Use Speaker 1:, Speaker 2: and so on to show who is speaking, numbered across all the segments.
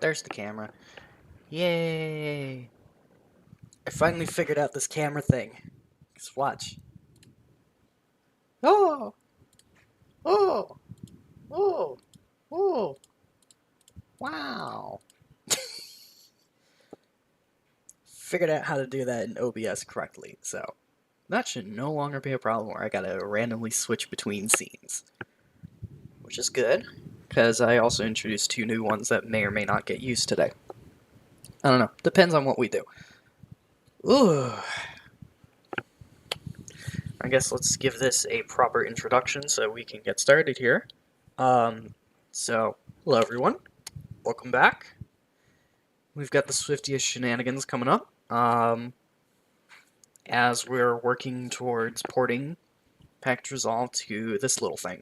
Speaker 1: there's the camera. Yay! I finally figured out this camera thing. Just watch. Oh! Oh! Oh! Oh! Wow! Figured out how to do that in OBS correctly, so that should no longer be a problem where I gotta randomly switch between scenes. Which is good, because I also introduced 2 new ones that may or may not get used today. I don't know. Depends on what we do. Ooh. I guess let's give this a proper introduction so we can get started here. So, hello everyone. Welcome back. We've got the Swiftiest shenanigans coming up. As we're working towards porting package resolve to this little thing,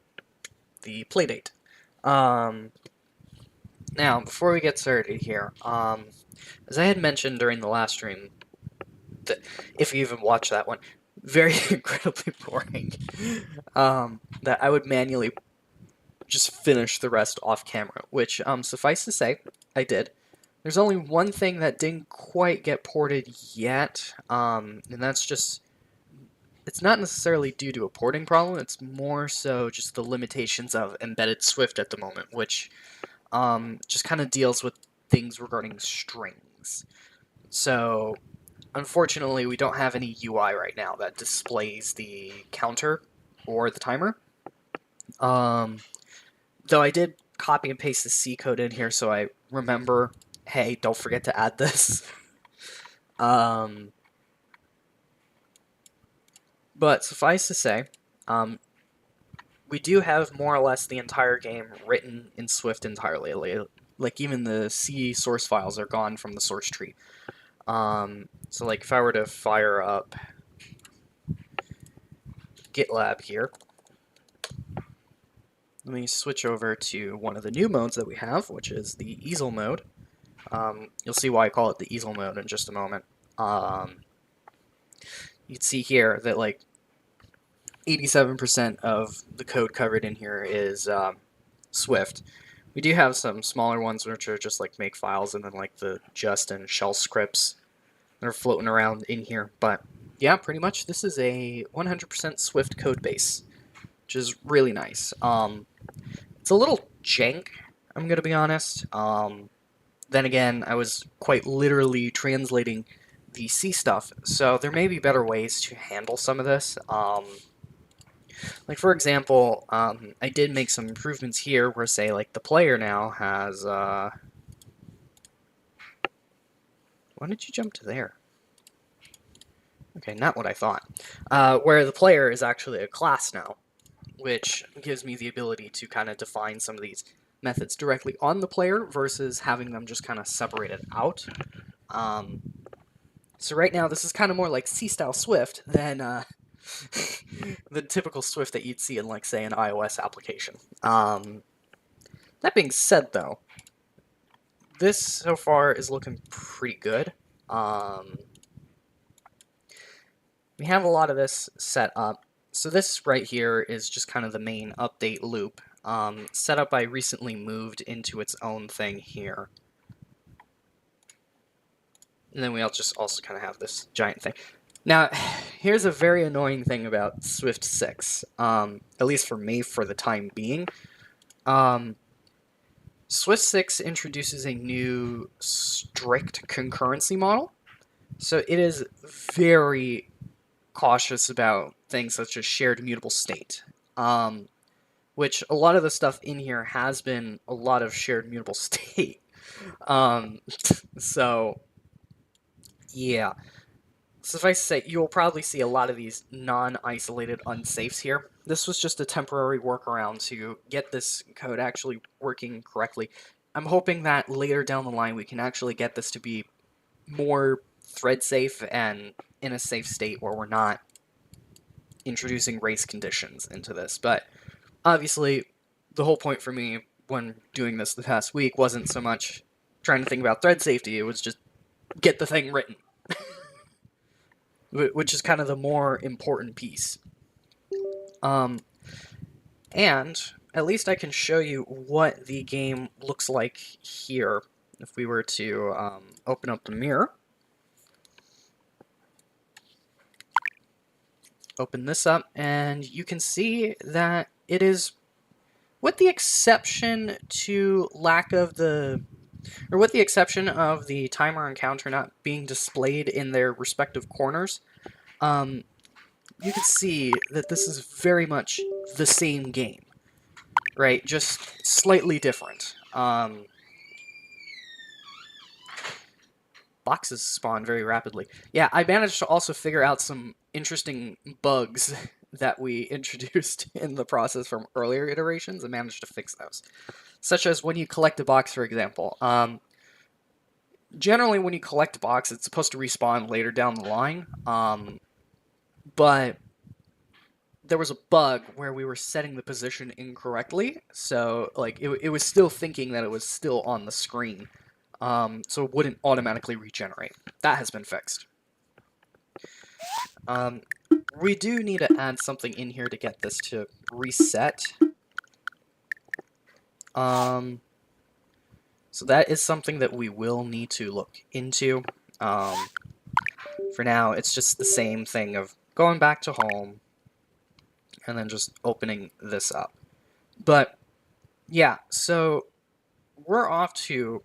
Speaker 1: the Playdate. Now, before we get started here, as I had mentioned during the last stream, that if you even watched that one, very incredibly boring, that I would manually just finish the rest off camera, which, suffice to say, I did. There's only one thing that didn't quite get ported yet, and that's just, it's not necessarily due to a porting problem, it's more so just the limitations of embedded Swift at the moment, which just kind of deals with things regarding strings. So, unfortunately, we don't have any UI right now that displays the counter or the timer. Though I did copy and paste the C code in here so I remember, hey, don't forget to add this. But suffice to say, we do have more or less the entire game written in Swift entirely. Like even the C source files are gone from the source tree. So like if I were to fire up GitLab here, let me switch over to one of the new modes that we have, which is the easel mode. You'll see why I call it the easel mode in just a moment. You can see here that like 87% of the code covered in here is Swift. We do have some smaller ones which are just like make files and then like the just and shell scripts that are floating around in here. But yeah, pretty much this is a 100% Swift code base, which is really nice. It's a little jank, I'm going to be honest. Then again, I was quite literally translating the C stuff, so there may be better ways to handle some of this. Like for example, I did make some improvements here where, say, like the player now has, why did you jump to there? Okay, not what I thought. Where the player is actually a class now, which gives me the ability to kind of define some of these methods directly on the player versus having them just kind of separated out. So right now this is kind of more like C-style Swift than the typical Swift that you'd see in, like, say, an iOS application. That being said, though, this so far is looking pretty good. We have a lot of this set up. So this right here is just kind of the main update loop. Setup I recently moved into its own thing here. And then we'll just also kind of have this giant thing. Now, here's a very annoying thing about Swift 6, at least for me for the time being. Swift 6 introduces a new strict concurrency model. So it is very cautious about things such as shared immutable state, which a lot of the stuff in here has been a lot of shared immutable state. So, yeah. Suffice to say, you will probably see a lot of these non-isolated unsafes here. This was just a temporary workaround to get this code actually working correctly. I'm hoping that later down the line we can actually get this to be more thread safe and in a safe state where we're not introducing race conditions into this. But obviously, the whole point for me when doing this the past week wasn't so much trying to think about thread safety, it was just get the thing written. Which is kind of the more important piece. And at least I can show you what the game looks like here. if we were to open up the mirror, open this up, and you can see that it is, with the exception of the timer and counter not being displayed in their respective corners, you can see that this is very much the same game, right? Just slightly different. Boxes spawn very rapidly. Yeah, I managed to also figure out some interesting bugs that we introduced in the process from earlier iterations and managed to fix those. Such as when you collect a box, for example. Generally, when you collect a box, it's supposed to respawn later down the line, but there was a bug where we were setting the position incorrectly, so like it was still thinking that it was still on the screen, so it wouldn't automatically regenerate. That has been fixed. We do need to add something in here to get this to reset. So that is something that we will need to look into. For now, it's just the same thing of going back to home and then just opening this up. But yeah, so we're off to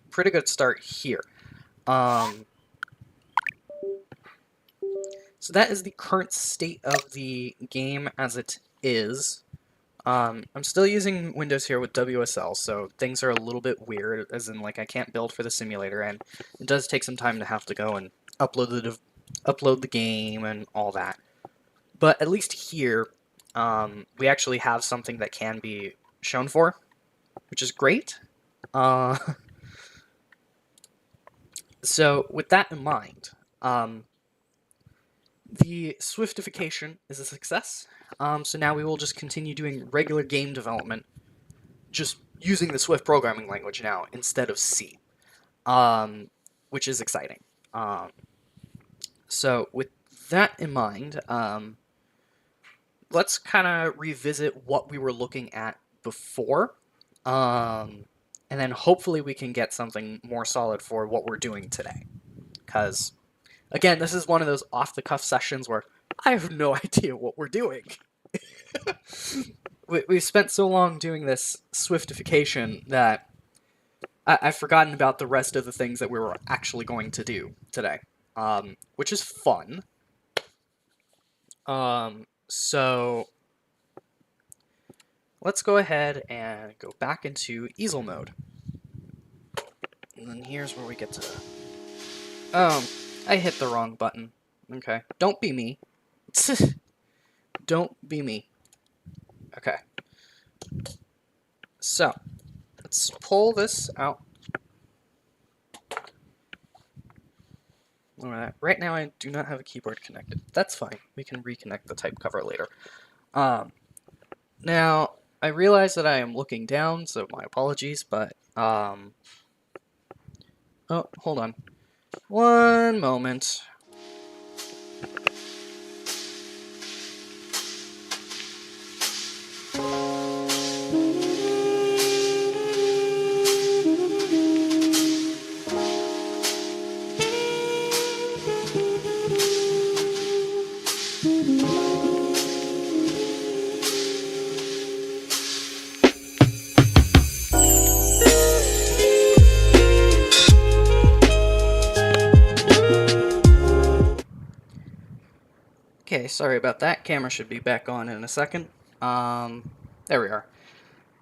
Speaker 1: a pretty good start here. So that is the current state of the game as it is. I'm still using Windows here with WSL, so things are a little bit weird, as in, like, I can't build for the simulator, and it does take some time to have to go and upload the game and all that. But at least here, we actually have something that can be shown for, which is great. So with that in mind, the Swiftification is a success. So now we will just continue doing regular game development, just using the Swift programming language now instead of C, which is exciting. So with that in mind, let's kind of revisit what we were looking at before, and then hopefully we can get something more solid for what we're doing today. Because, again, this is one of those off-the-cuff sessions where I have no idea what we're doing. We've spent so long doing this Swiftification that I've forgotten about the rest of the things that we were actually going to do today, which is fun. So let's go ahead and go back into easel mode. And then here's where we get to... Oh, I hit the wrong button. Okay, don't be me. Don't be me. Okay. So, let's pull this out. Alright, right now I do not have a keyboard connected. That's fine. We can reconnect the type cover later. Now, I realize that I am looking down, so my apologies, but, oh, hold on. One moment. Okay, sorry about that. Camera should be back on in a second. There we are.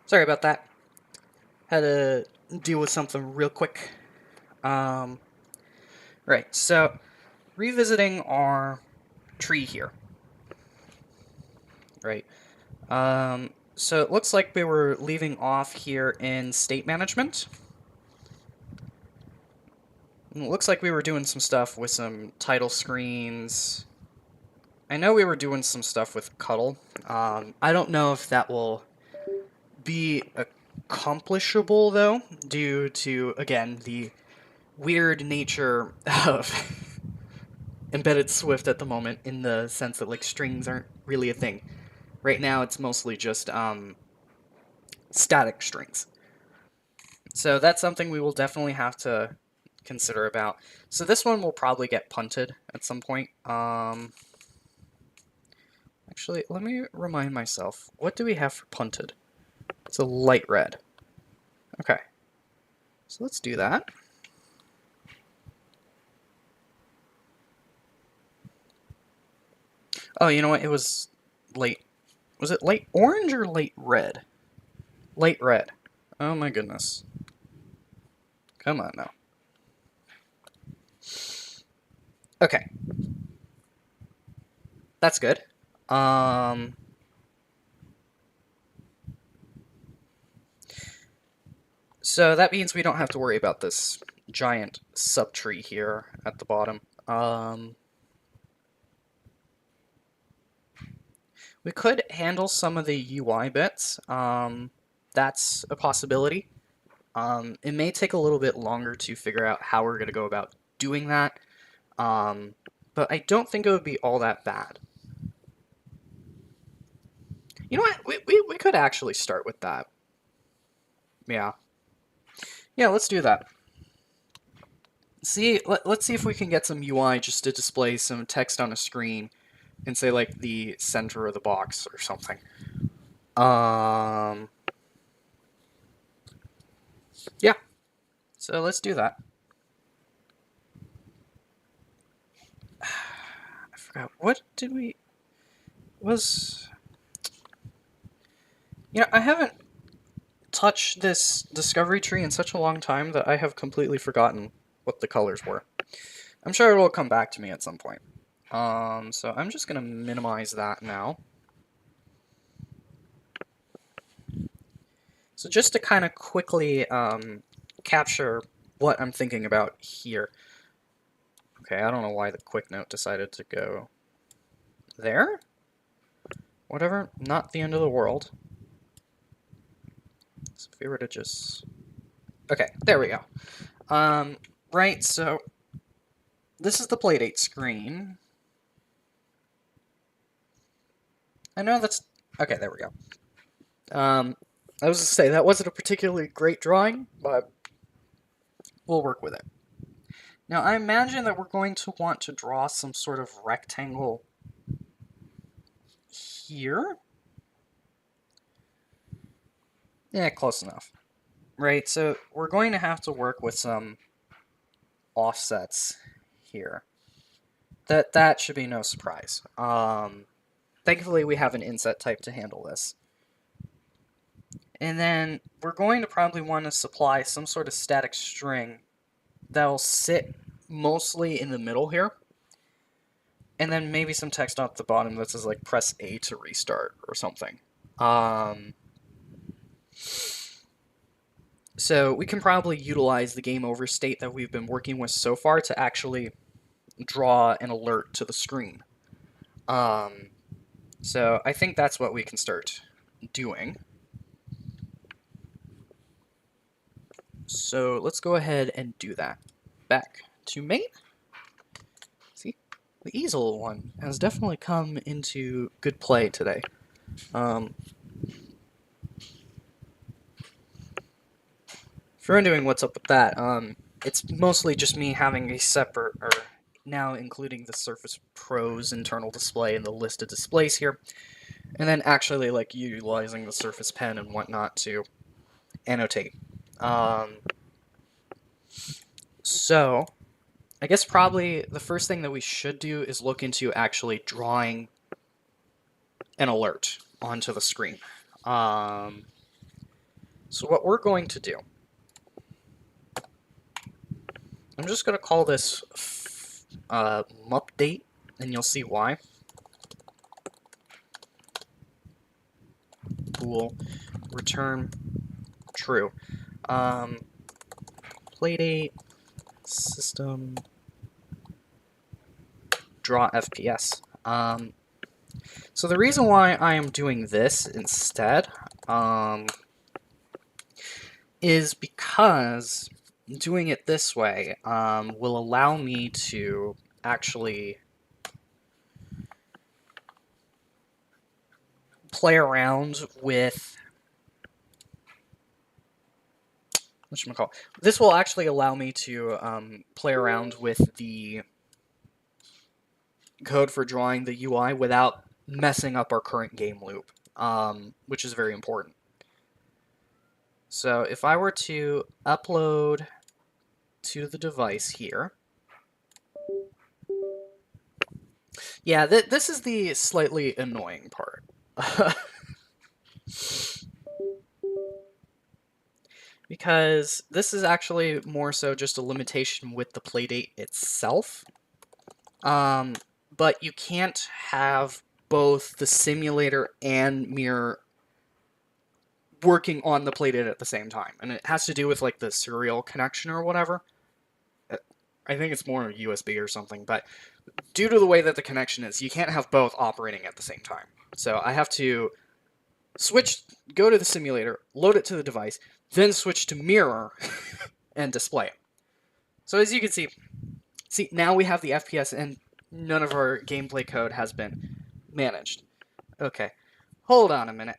Speaker 1: Sorry about that. Had to deal with something real quick. Right, so revisiting our tree here. Right. So it looks like we were leaving off here in state management. And it looks like we were doing some stuff with some title screens. I know we were doing some stuff with Cuddle. I don't know if that will be accomplishable, though, due to, again, the weird nature of embedded Swift at the moment, in the sense that, like, strings aren't really a thing. Right now, it's mostly just static strings. So that's something we will definitely have to consider about. So this one will probably get punted at some point. Actually, let me remind myself. What do we have for punted? It's a light red. Okay. So let's do that. Oh, you know what? It was light. Was it light orange or light red? Light red. Oh my goodness. Come on now. Okay. That's good. So that means we don't have to worry about this giant subtree here at the bottom. We could handle some of the UI bits. That's a possibility. It may take a little bit longer to figure out how we're going to go about doing that, but I don't think it would be all that bad. You know what? We could actually start with that. Yeah. Yeah, let's do that. Let's see if we can get some UI just to display some text on a screen and say, like, the center of the box or something. Yeah. So let's do that. I forgot. What did we... Was... You know, I haven't touched this discovery tree in such a long time that I have completely forgotten what the colors were. I'm sure it will come back to me at some point. So I'm just going to minimize that now. So just to kind of quickly capture what I'm thinking about here. Okay, I don't know why the quick note decided to go there. Whatever, not the end of the world. So if we were to just... Okay, there we go. Right, so this is the Playdate screen. I know that's... Okay, there we go. I was going to say, that wasn't a particularly great drawing, but we'll work with it. Now, I imagine that we're going to want to draw some sort of rectangle here. Yeah, close enough. Right, so we're going to have to work with some offsets here. That should be no surprise. Thankfully, we have an inset type to handle this. And then we're going to probably want to supply some sort of static string that'll sit mostly in the middle here. And then maybe some text at the bottom that says, like, press A to restart or something. So we can probably utilize the game over state that we've been working with so far to actually draw an alert to the screen. So I think that's what we can start doing. So let's go ahead and do that. Back to main. See, the easel one has definitely come into good play today. If you're wondering what's up with that, it's mostly just me having a separate, or now including the Surface Pro's internal display in the list of displays here, and then actually, like, utilizing the Surface Pen and whatnot to annotate. So I guess probably the first thing that we should do is look into actually drawing an alert onto the screen. So what we're going to do, I'm just going to call this update, and you'll see why. Bool return true. Playdate system draw FPS. So the reason why I am doing this instead is because doing it this way will allow me to actually play around with whatchamacallit. This will actually allow me to play around with the code for drawing the UI without messing up our current game loop, which is very important. So if I were to upload to the device here, yeah, this is the slightly annoying part. Because this is actually more so just a limitation with the Playdate itself. But you can't have both the simulator and mirror working on the Playdate at the same time. And it has to do with like the serial connection or whatever. I think it's more USB or something, but due to the way that the connection is, you can't have both operating at the same time. So I have to go to the simulator, load it to the device, then switch to mirror and display it. So as you can see, now we have the FPS and none of our gameplay code has been managed. Okay, hold on a minute.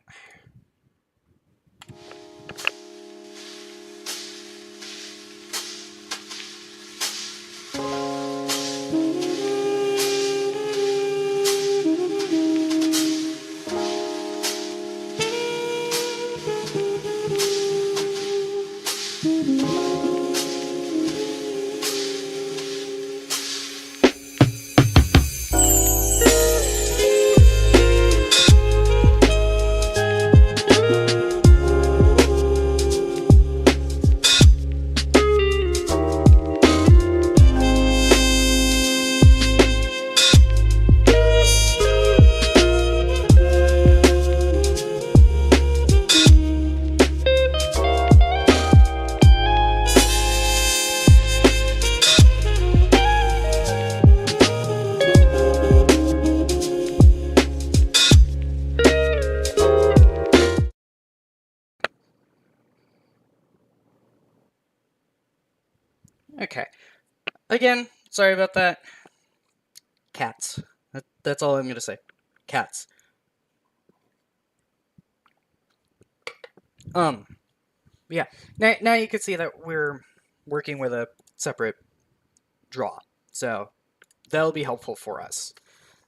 Speaker 1: Okay. Again, sorry about that. Cats. That's all I'm going to say. Cats. Yeah. Now you can see that we're working with a separate draw. So that'll be helpful for us.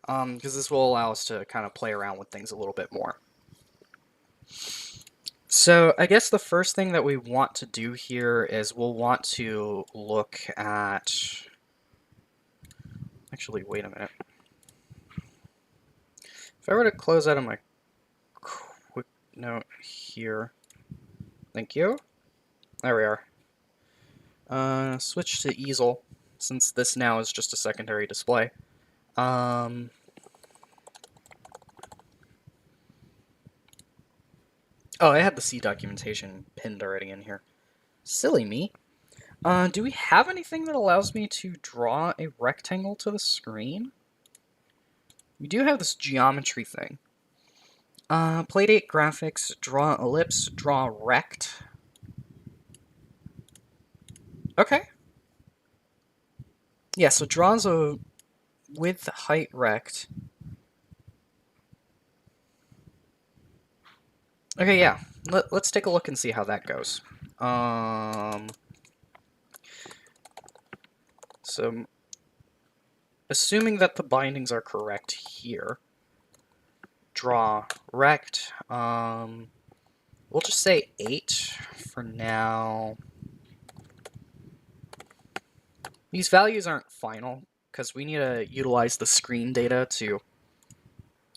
Speaker 1: Because this will allow us to kind of play around with things a little bit more. So I guess the first thing that we want to do here is we'll want to look at... Actually, wait a minute. If I were to close out of my quick note here... Thank you. There we are. Switch to easel, since this now is just a secondary display. Oh, I had the C documentation pinned already in here. Silly me. Do we have anything that allows me to draw a rectangle to the screen? We do have this geometry thing. Playdate graphics, draw ellipse, draw rect. Okay. Yeah, so draws a width height rect. Okay, yeah. Let's take a look and see how that goes. So, assuming that the bindings are correct here, draw rect. We'll just say 8 for now. These values aren't final, because we need to utilize the screen data to...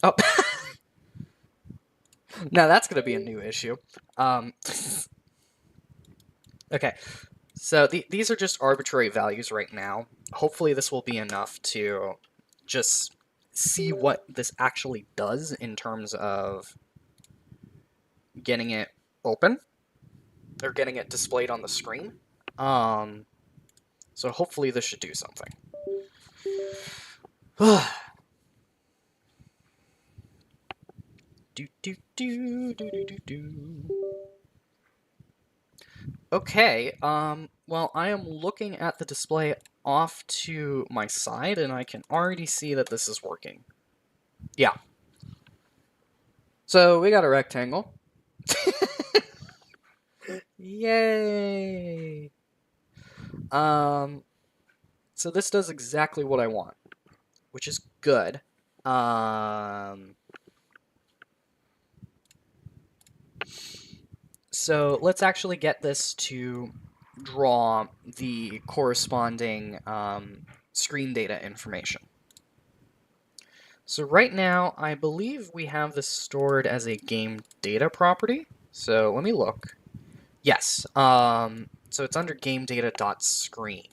Speaker 1: Oh! Now that's going to be a new issue. Okay, so these are just arbitrary values right now. Hopefully this will be enough to just see what this actually does in terms of getting it open, or getting it displayed on the screen. So hopefully this should do something. Okay, well, I am looking at the display off to my side, and I can already see that this is working. Yeah. So, we got a rectangle. Yay! So this does exactly what I want, which is good. So let's actually get this to draw the corresponding screen data information. So right now, I believe we have this stored as a game data property. So let me look. Yes. So it's under game data.screen.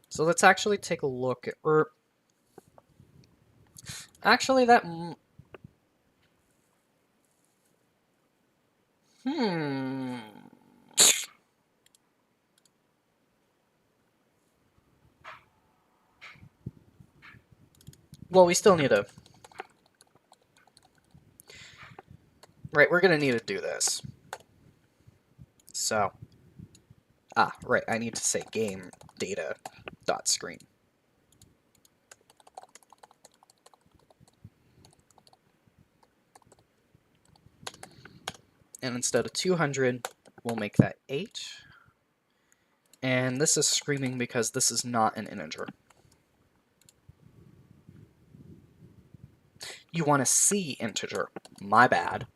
Speaker 1: So let's actually take a look at, or actually that, well, we still need to, right, we're gonna need to do this. So, right, I need to say game data.screen. And instead of 200, we'll make that 8. And this is screaming because this is not an integer. You want to see integer. My bad.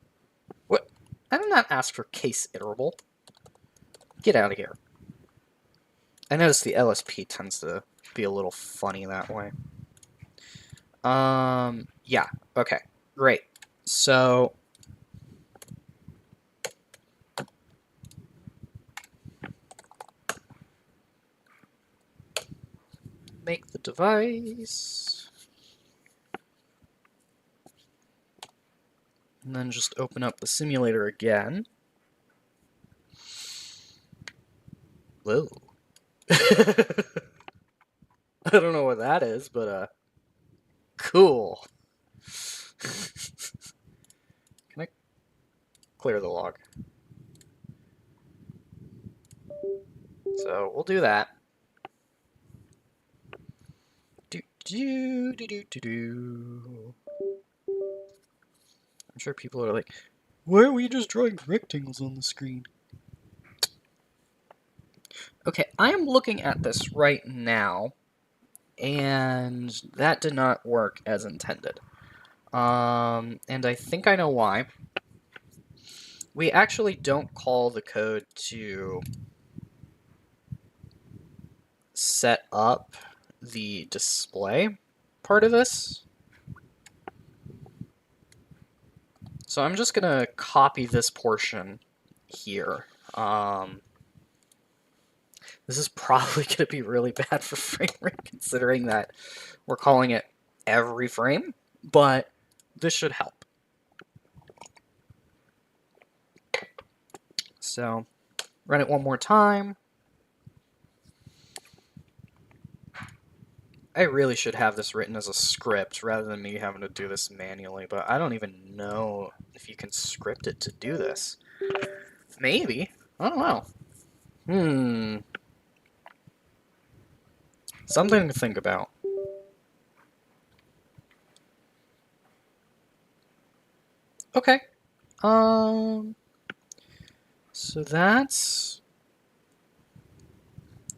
Speaker 1: What? I did not ask for case iterable. Get out of here. I notice the LSP tends to be a little funny that way. Yeah, okay, great. So, make the device. And then just open up the simulator again. Whoa. I don't know what that is, but, cool. Can I clear the log? So we'll do that. I'm sure people are like, why are we just drawing rectangles on the screen? Okay, I am looking at this right now, and that did not work as intended. And I think I know why. We actually don't call the code to set up the display part of this. So I'm just gonna copy this portion here. This is probably gonna be really bad for frame rate considering that we're calling it every frame, but this should help. So run it one more time. I really should have this written as a script rather than me having to do this manually, but I don't even know if you can script it to do this. Maybe. I don't know. Something to think about. Okay. So that's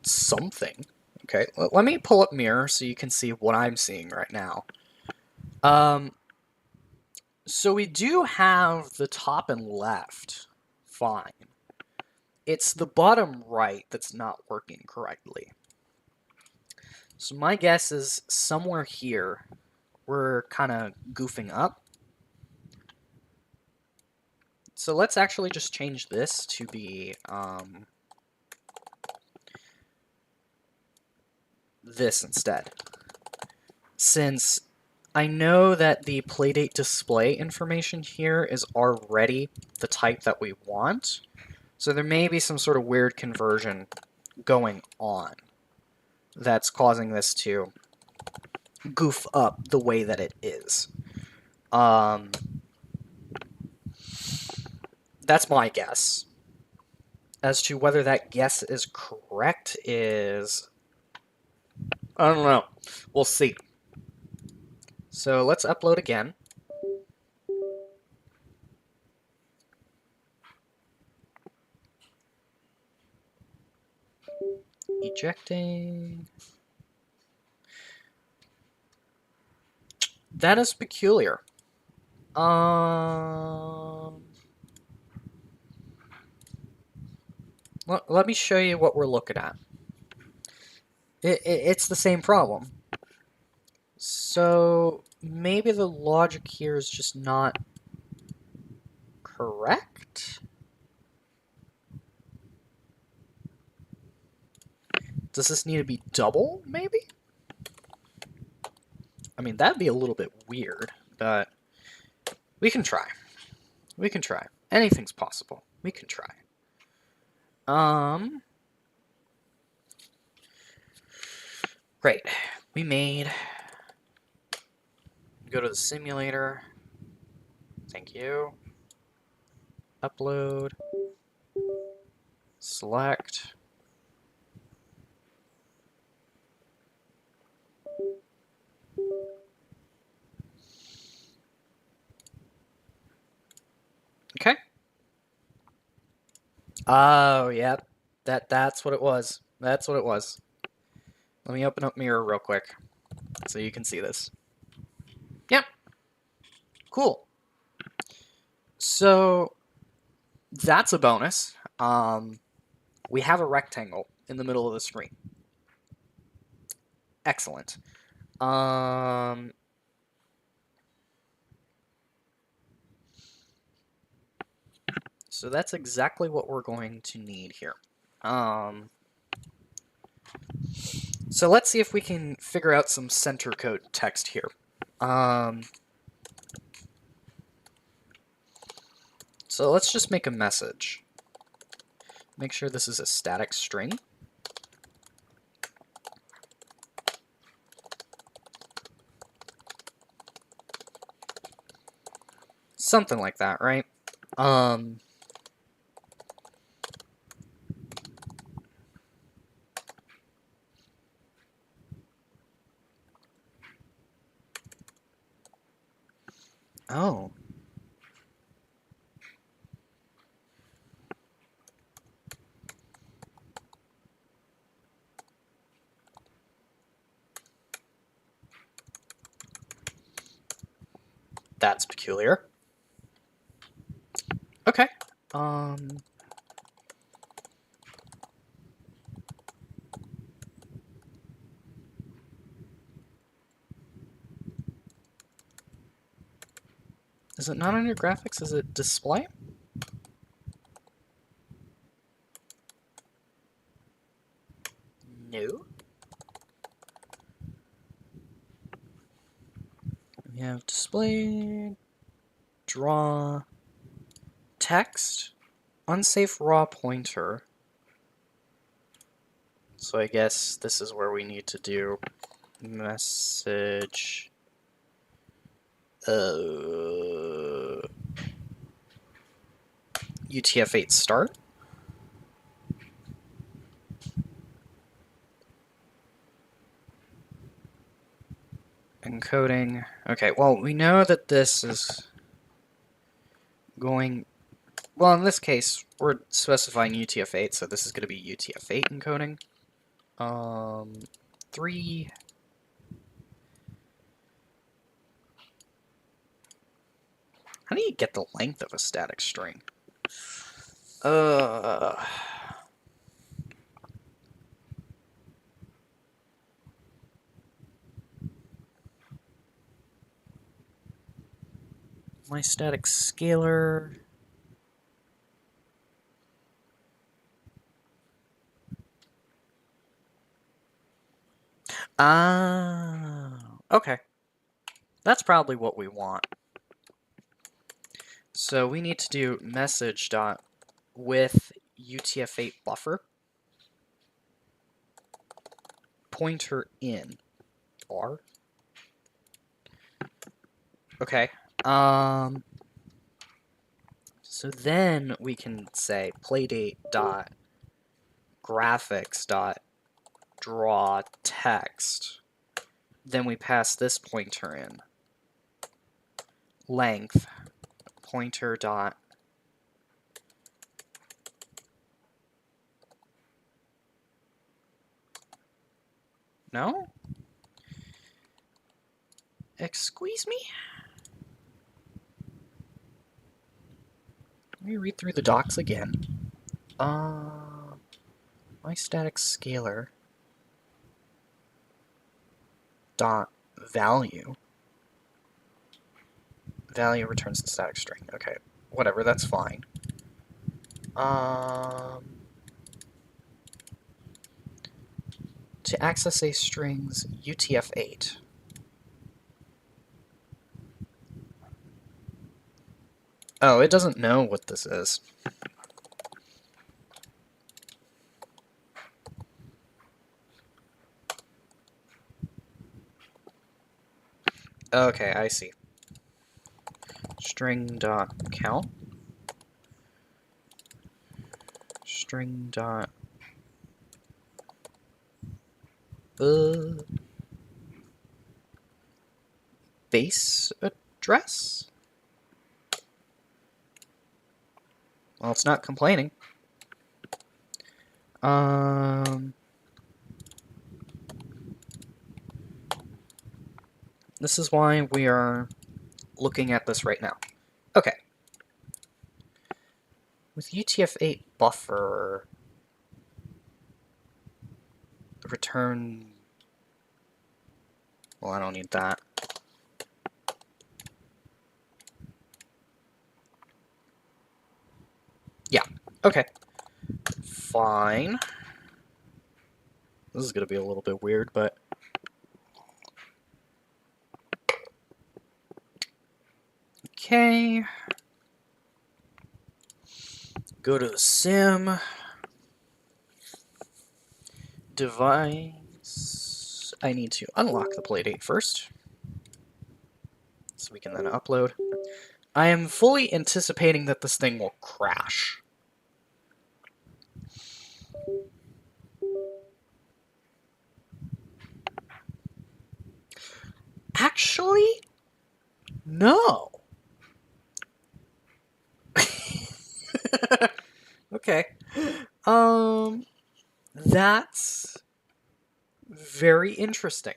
Speaker 1: something. Okay, let me pull up Mirror so you can see what I'm seeing right now. So we do have the top and left fine. It's the bottom right that's not working correctly. So my guess is somewhere here we're kind of goofing up. So let's actually just change this to be this instead. Since I know that the Playdate display information here is already the type that we want, so there may be some sort of weird conversion going on that's causing this to goof up the way that it is. That's my guess. As to whether that guess is correct is... I don't know. We'll see. So let's upload again. Ejecting. That is peculiar. Let me show you what we're looking at. It's the same problem. So maybe the logic here is just not correct? Does this need to be double, maybe? I mean, that'd be a little bit weird, but we can try. We can try. Anything's possible. We can try. Great. We made... Go to the simulator. Thank you. Upload. Select. Okay. Oh, yep. That's what it was. That's what it was. Let me open up Mirror real quick so you can see this. Yep. Cool. So that's a bonus. We have a rectangle in the middle of the screen. Excellent. So that's exactly what we're going to need here. So let's see if we can figure out some center code text here. So let's just make a message. Make sure this is a static string. Something like that, right? Oh. That's peculiar. Okay. Is it not on your graphics? Is it display? No. We have display, draw, text, unsafe raw pointer. So I guess this is where we need to do message. UTF-8 start. Encoding. Okay, well, we know that this is going... Well, in this case, we're specifying UTF-8, so this is going to be UTF-8 encoding. 3... How do you get the length of a static string? My static scalar... okay. That's probably what we want. So we need to do message dot with UTF-8 buffer pointer in R. Okay. So then we can say playdate dot graphics dot draw text. Then we pass this pointer in. Length pointer dot No? Excuse me? Let me read through the docs again. My static scalar dot value. Value returns the static string. Okay, whatever, that's fine. To access a string's UTF-8. Oh, it doesn't know what this is. Okay, I see. String.count. String. Base address? Well, it's not complaining. This is why we are looking at this right now. Okay. With UTF-8 buffer, return... Well, I don't need that. Yeah, okay. Fine. This is going to be a little bit weird, but... Okay. Go to the sim. Device. I need to unlock the Playdate first, so we can then upload. I am fully anticipating that this thing will crash. Actually, no. Okay. That's very interesting.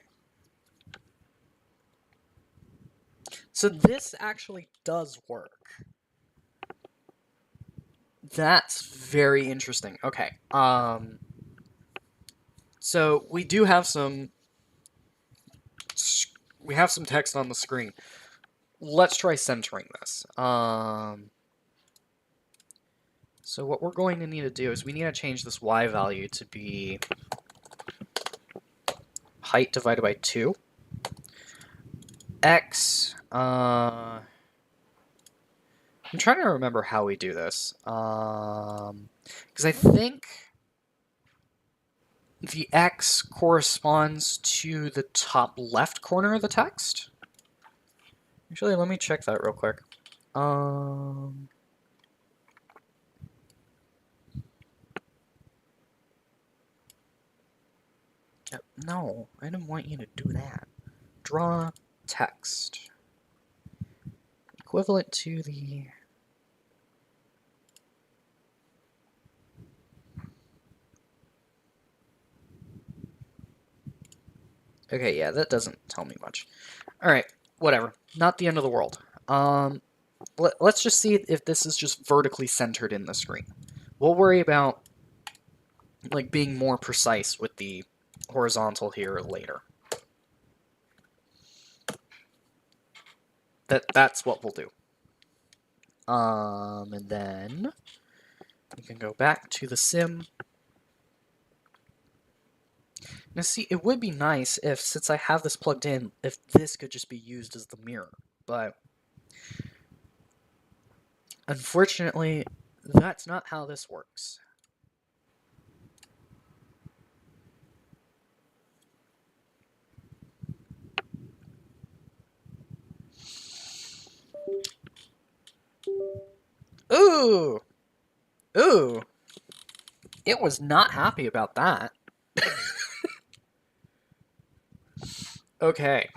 Speaker 1: So this actually does work. That's very interesting. Okay. So we do have some text on the screen. Let's try centering this. So what we're going to need to do is we need to change this y value to be height divided by 2. X, I'm trying to remember how we do this. Because I think the X corresponds to the top left corner of the text. Actually, let me check that real quick. No, I didn't want you to do that. Draw text. Equivalent to the... Okay, yeah, that doesn't tell me much. Alright, whatever. Not the end of the world. Let's just see if this is just vertically centered in the screen. We'll worry about like being more precise with the horizontal here later. That's what we'll do. And then we can go back to the sim. Now see, it would be nice if, since I have this plugged in, if this could just be used as the mirror, but unfortunately, that's not how this works. Ooh! Ooh! It was not happy about that. Okay.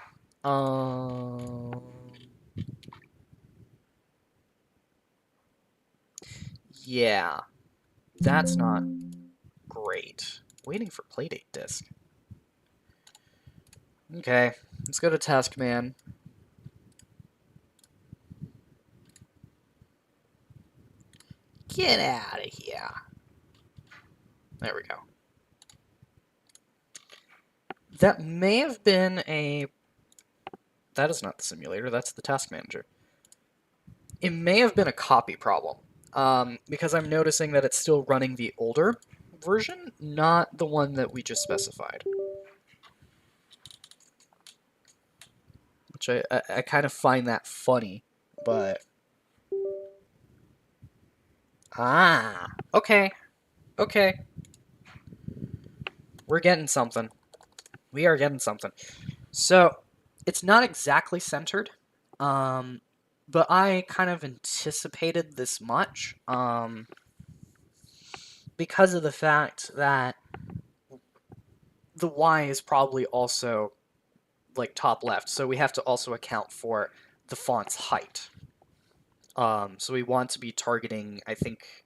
Speaker 1: Yeah. That's not great. Waiting for Playdate disk. Okay, let's go to task man. Get out of here. There we go. That may have been a... That is not the simulator, that's the task manager. It may have been a copy problem, because I'm noticing that it's still running the older version, not the one that we just specified. Which I kind of find that funny, but... Ah, okay, okay. We're getting something. We are getting something. So, it's not exactly centered, but I kind of anticipated this much, because of the fact that the Y is probably also like top left, so we have to also account for the font's height. So we want to be targeting, I think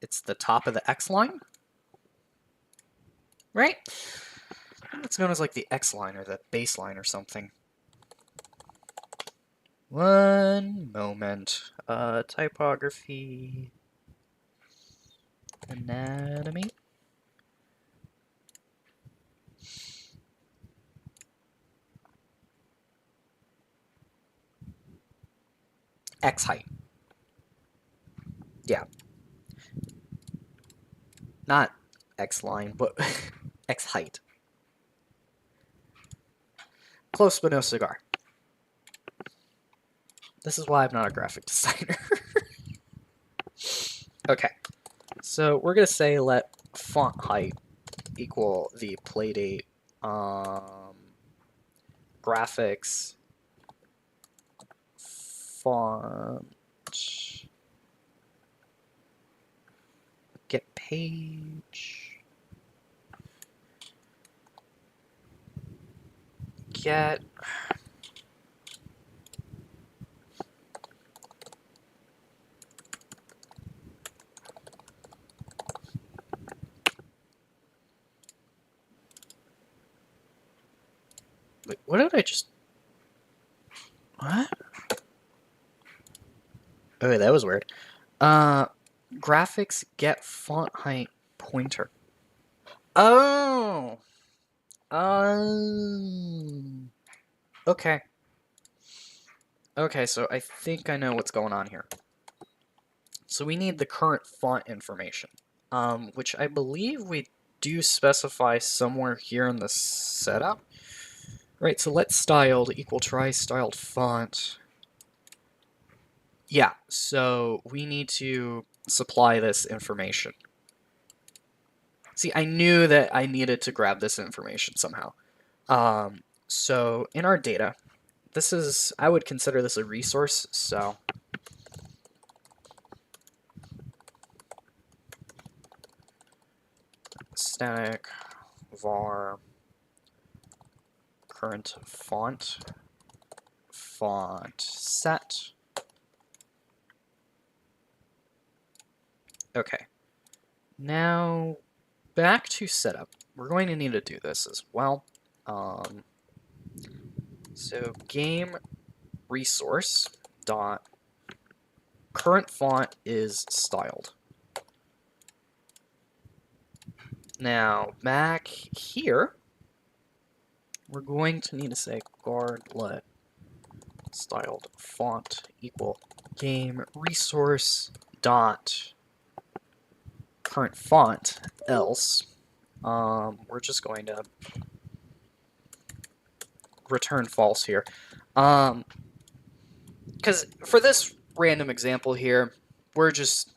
Speaker 1: it's the top of the X line, right? It's known as like the X line or the baseline or something. One moment. Typography. Anatomy. X height. Yeah. Not X line, but X height. Close but no cigar. This is why I'm not a graphic designer. Okay. So we're going to say let font height equal the Playdate graphics font get page get wait, what did I just what? Oh, that was weird. Graphics get font height pointer. Oh. Okay. Okay, so I think I know what's going on here. So we need the current font information, which I believe we do specify somewhere here in the setup. Right, so let styled equal try styled font. Yeah, so we need to supply this information. See, I knew that I needed to grab this information somehow. So in our data, this is, I would consider this a resource, so static var current font set. Okay. Now back to setup. We're going to need to do this as well. So game resource dot current font is styled. Now back here, we're going to need to say guard let styled font equal game resource dot current font, else we're just going to return false here. Because for this random example here, we're just...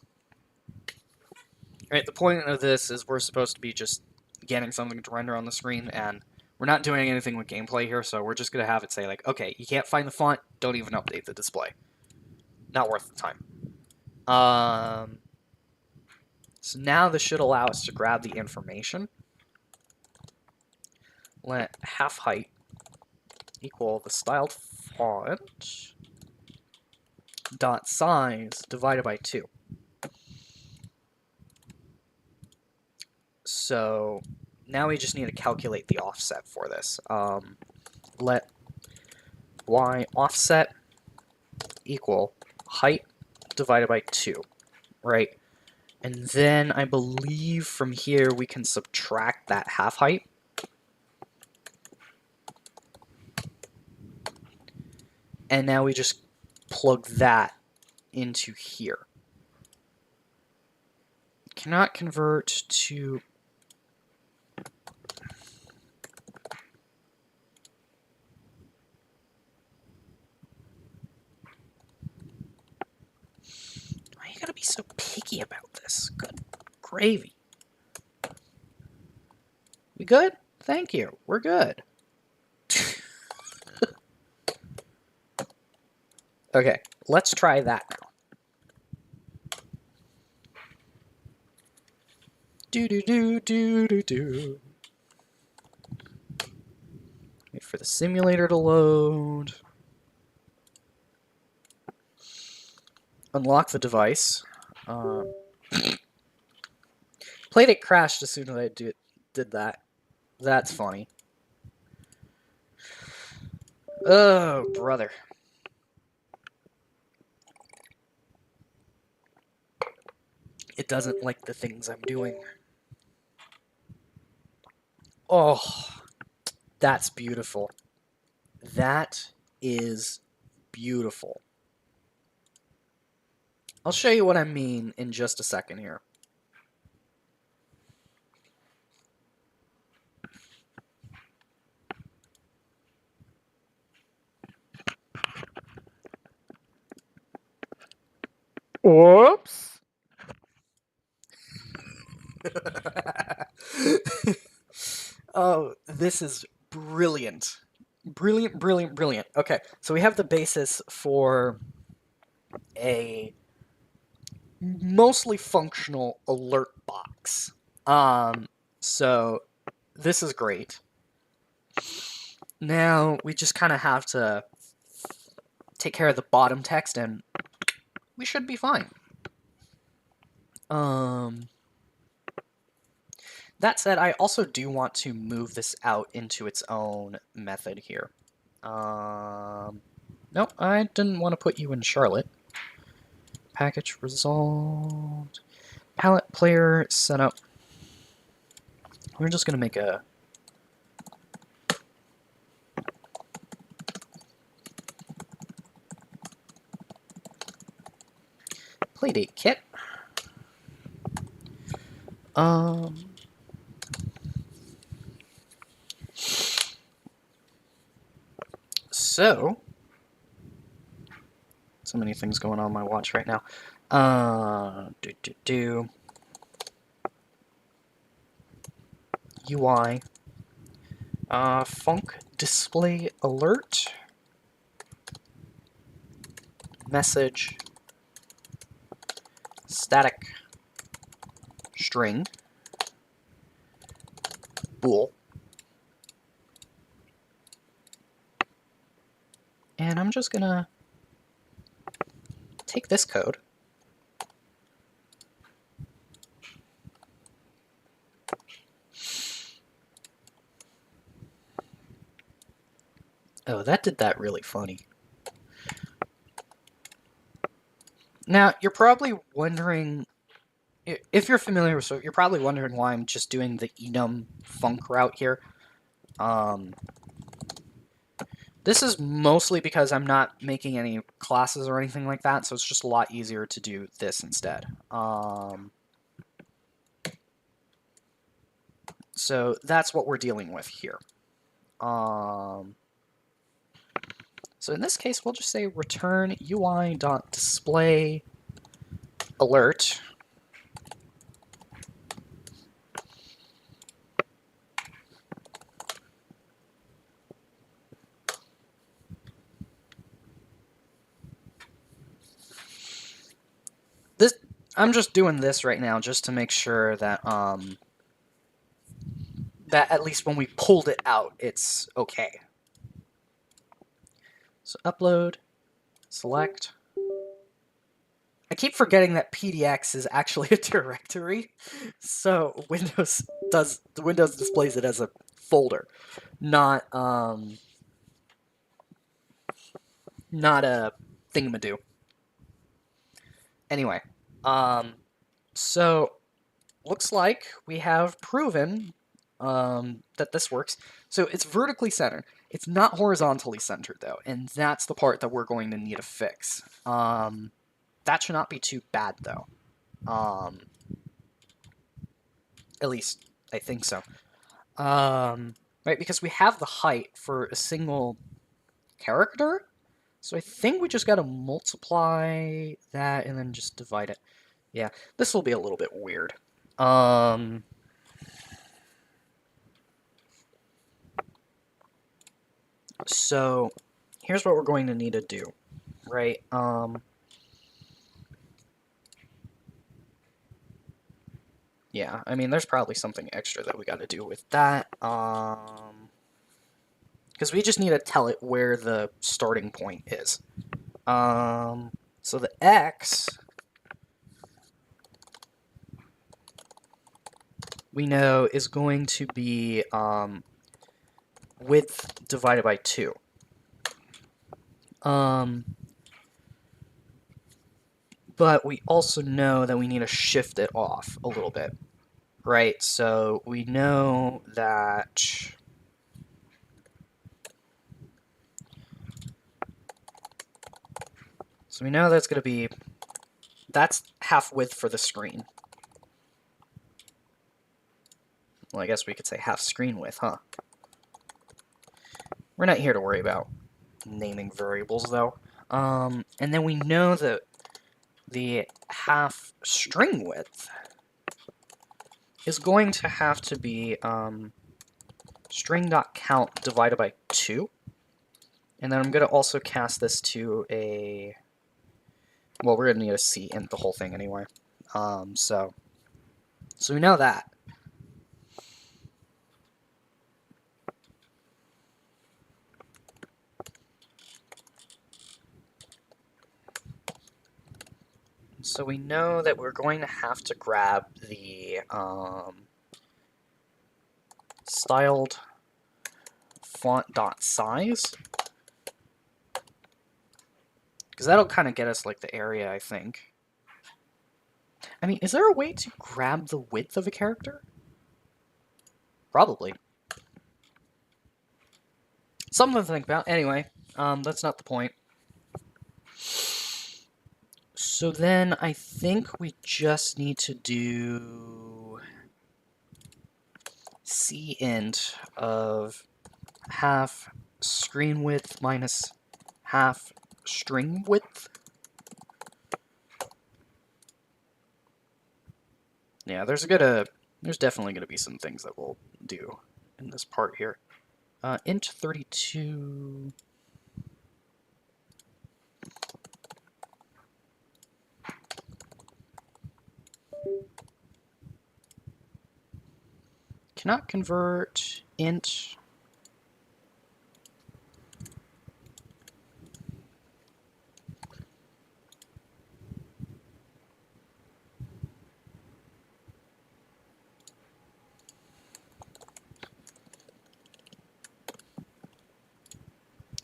Speaker 1: Right, the point of this is we're supposed to be just getting something to render on the screen, and we're not doing anything with gameplay here, so we're just going to have it say, like, okay, you can't find the font, don't even update the display. Not worth the time. So now this should allow us to grab the information. Let half height equal the styled font dot size divided by 2. So now we just need to calculate the offset for this. Let y offset equal height divided by 2, right? And then I believe from here we can subtract that half height. And now we just plug that into here. Cannot convert to... Why you gotta be so picky about this? Good gravy. We good? Thank you. We're good. Okay, let's try that now. Do. Wait for the simulator to load. Unlock the device. Playdate crashed as soon as I did that. That's funny. Oh, brother. It doesn't like the things I'm doing. Oh, that's beautiful. That is beautiful. I'll show you what I mean in just a second here. Whoops. Oh, this is brilliant. Brilliant, brilliant, brilliant. Okay, so we have the basis for a mostly functional alert box. So this is great. Now we just kind of have to take care of the bottom text and we should be fine. That said, I also do want to move this out into its own method here. Nope, I didn't want to put you in Charlotte. Package resolved. Palette player setup. We're just going to make a... Playdate kit. So many things going on my watch right now. UI. Func display alert. Message. Static. String. Bool. And I'm just gonna take this code. Oh, that did that really funny. Now, you're probably wondering, if you're familiar with it, you're probably wondering why I'm just doing the enum func route here. This is mostly because I'm not making any classes or anything like that, so it's just a lot easier to do this instead. So that's what we're dealing with here. So in this case, we'll just say return UI.display alert. I'm just doing this right now just to make sure that that at least when we pulled it out, it's okay. So upload, select, I keep forgetting that PDX is actually a directory, so Windows displays it as a folder, not not a thingamadoo. Anyway, so looks like we have proven that this works. So it's vertically centered. It's not horizontally centered though, and that's the part that we're going to need to fix. That should not be too bad though. At least I think so. Right, because we have the height for a single character, so I think we just got to multiply that and then just divide it. Yeah, this will be a little bit weird. So here's what we're going to need to do, right? Yeah, I mean, there's probably something extra that we got to do with that. Because we just need to tell it where the starting point is. So the x, we know, is going to be width divided by 2. But we also know that we need to shift it off a little bit, right? So we know that that's going to be, that's half width for the screen. Well, I guess we could say half screen width, huh? We're not here to worry about naming variables, though. And then we know that the half string width is going to have to be string.count divided by 2. And then I'm going to also cast this to a... Well, we're going to need a C in the whole thing anyway. So we know that. So we know that we're going to have to grab the styled font.size, because that'll kind of get us like the area, I think. I mean, is there a way to grab the width of a character? Probably. Something to think about. Anyway, that's not the point. So then I think we just need to do cint of half screen width minus half string width. Yeah, there's definitely gonna be some things that we'll do in this part here. Int 32. Cannot convert int.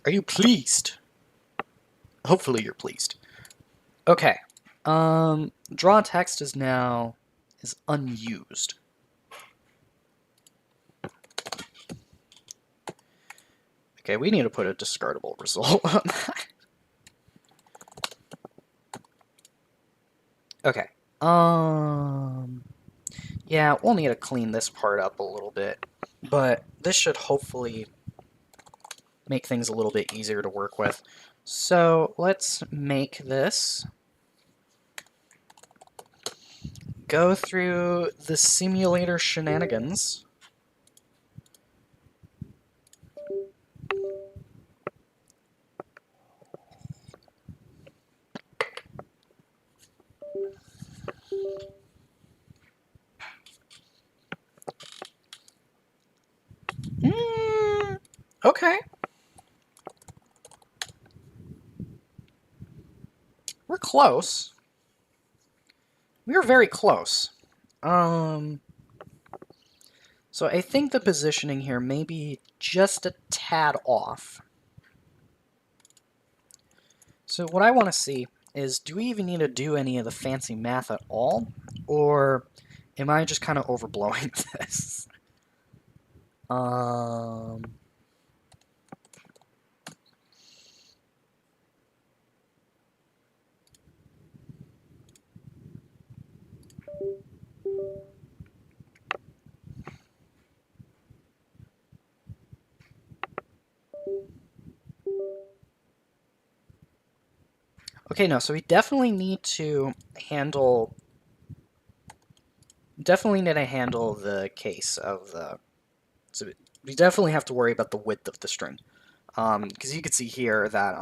Speaker 1: Are you pleased? Hopefully you're pleased. Okay. Draw text is now unused. Okay, we need to put a discardable result on that. Okay. Yeah, we'll need to clean this part up a little bit, but this should hopefully make things a little bit easier to work with. So let's make this go through the simulator shenanigans. Okay. We're close. We were very close. So I think the positioning here may be just a tad off. So what I want to see is, do we even need to do any of the fancy math at all? Or am I just kind of overblowing this? Okay, no, so we definitely need to handle... the case of the... So we definitely have to worry about the width of the string. Because you can see here that,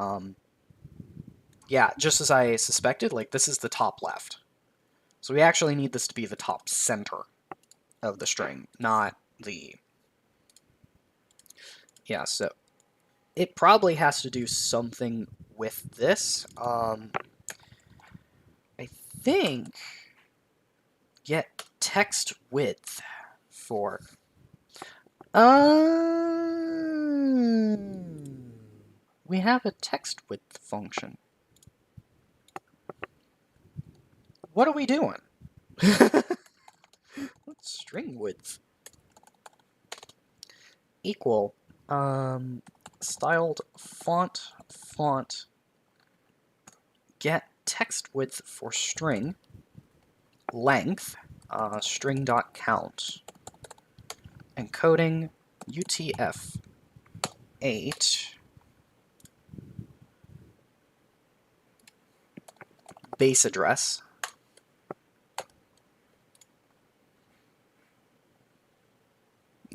Speaker 1: yeah, just as I suspected, like, this is the top left. So we actually need this to be the top center of the string, not the... Yeah, so it probably has to do something with this. I think get text width for... we have a text width function. What are we doing? What's string width? Equal styled font get text width for string length string.count encoding UTF-8 base address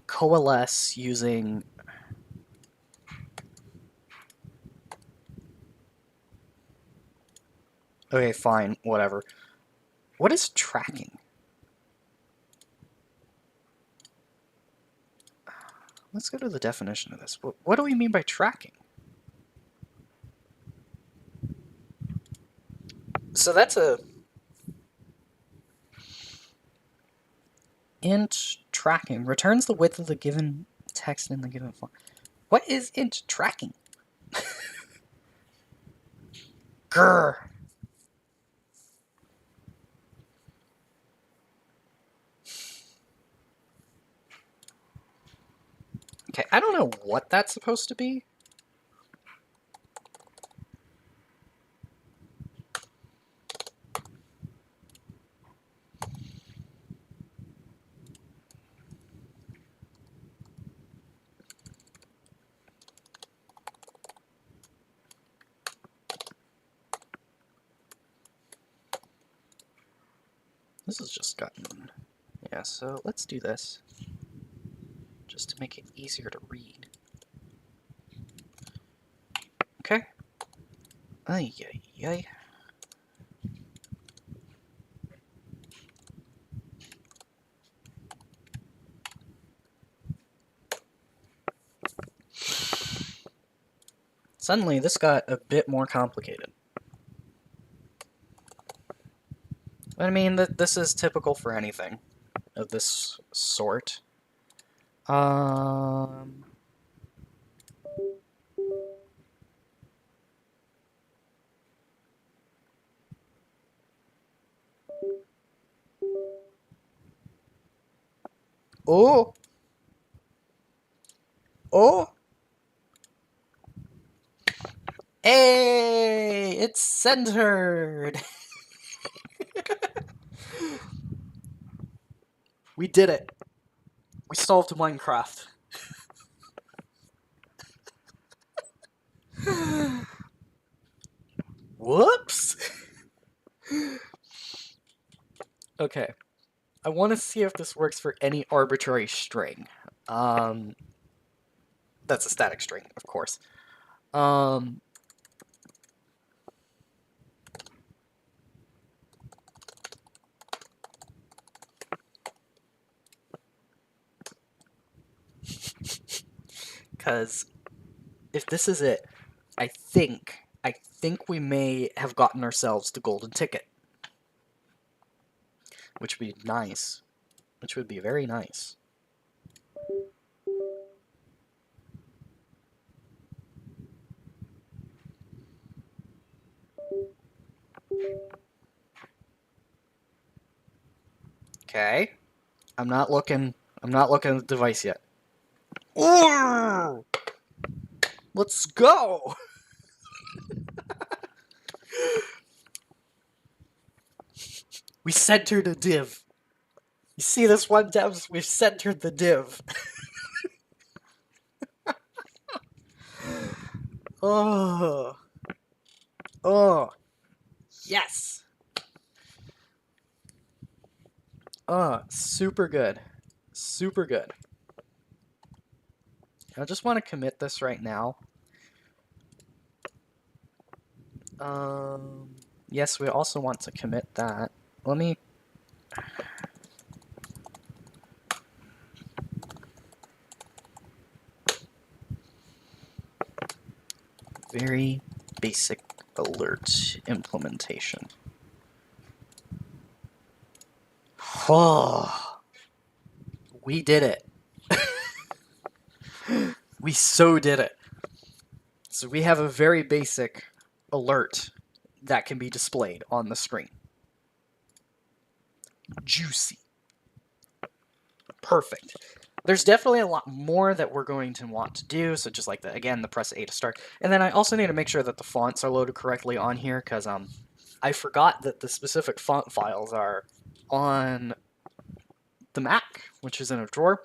Speaker 1: coalesce using okay, fine, whatever. What is tracking? Let's go to the definition of this. What do we mean by tracking? So that's a int tracking returns the width of the given text in the given font. What is int tracking? Grr. Okay, I don't know what that's supposed to be. This has just gotten... Yeah, so let's do this. Just to make it easier to read. Okay. Ay, ay, ay. Suddenly, this got a bit more complicated. I mean, this is typical for anything of this sort. Oh! Oh! Hey! It's centered! We did it! We solved Minecraft. Whoops! Okay. I want to see if this works for any arbitrary string. That's a static string, of course. Because if this is it, I think we may have gotten ourselves the golden ticket. which would be nice. Which would be very nice. Okay. I'm not looking at the device yet. Ooh! Let's go! We centered a div. You see this one, devs? We've centered the div. Oh. Oh. Yes! Oh, super good. Super good. I just want to commit this right now. Yes, we also want to commit that. Let me... Very basic alert implementation. Oh, we did it. We so did it. So we have a very basic alert that can be displayed on the screen. Juicy. Perfect. There's definitely a lot more that we're going to want to do, so just like again, the press A to start. And then I also need to make sure that the fonts are loaded correctly on here, because I forgot that the specific font files are on the Mac, which is in a drawer,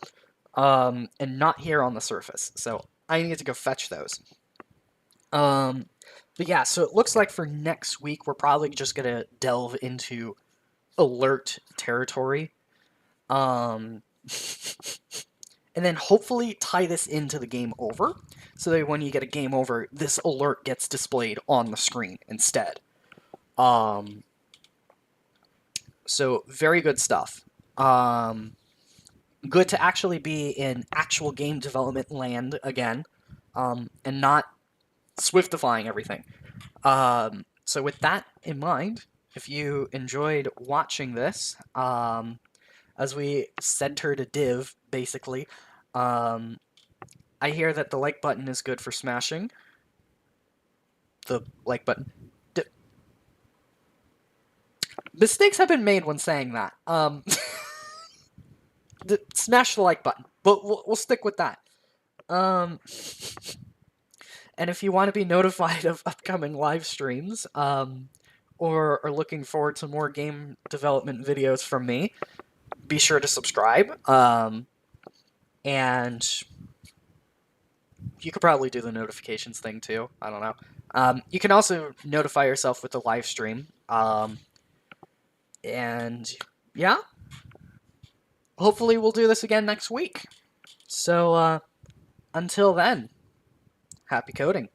Speaker 1: and not here on the Surface. So I need to go fetch those. But yeah, so it looks like for next week, we're probably just going to delve into alert territory. And then hopefully tie this into the game over, so that when you get a game over, this alert gets displayed on the screen instead. So very good stuff. Good to actually be in actual game development land again, and not Swiftifying everything. So with that in mind, if you enjoyed watching this, as we centered a div, basically, I hear that the like button is good for smashing. The like button. Mistakes have been made when saying that. Smash the like button, but we'll stick with that. And if you want to be notified of upcoming live streams, or are looking forward to more game development videos from me, be sure to subscribe. And you could probably do the notifications thing too. I don't know. You can also notify yourself with the live stream. And yeah, hopefully we'll do this again next week. So until then, happy coding.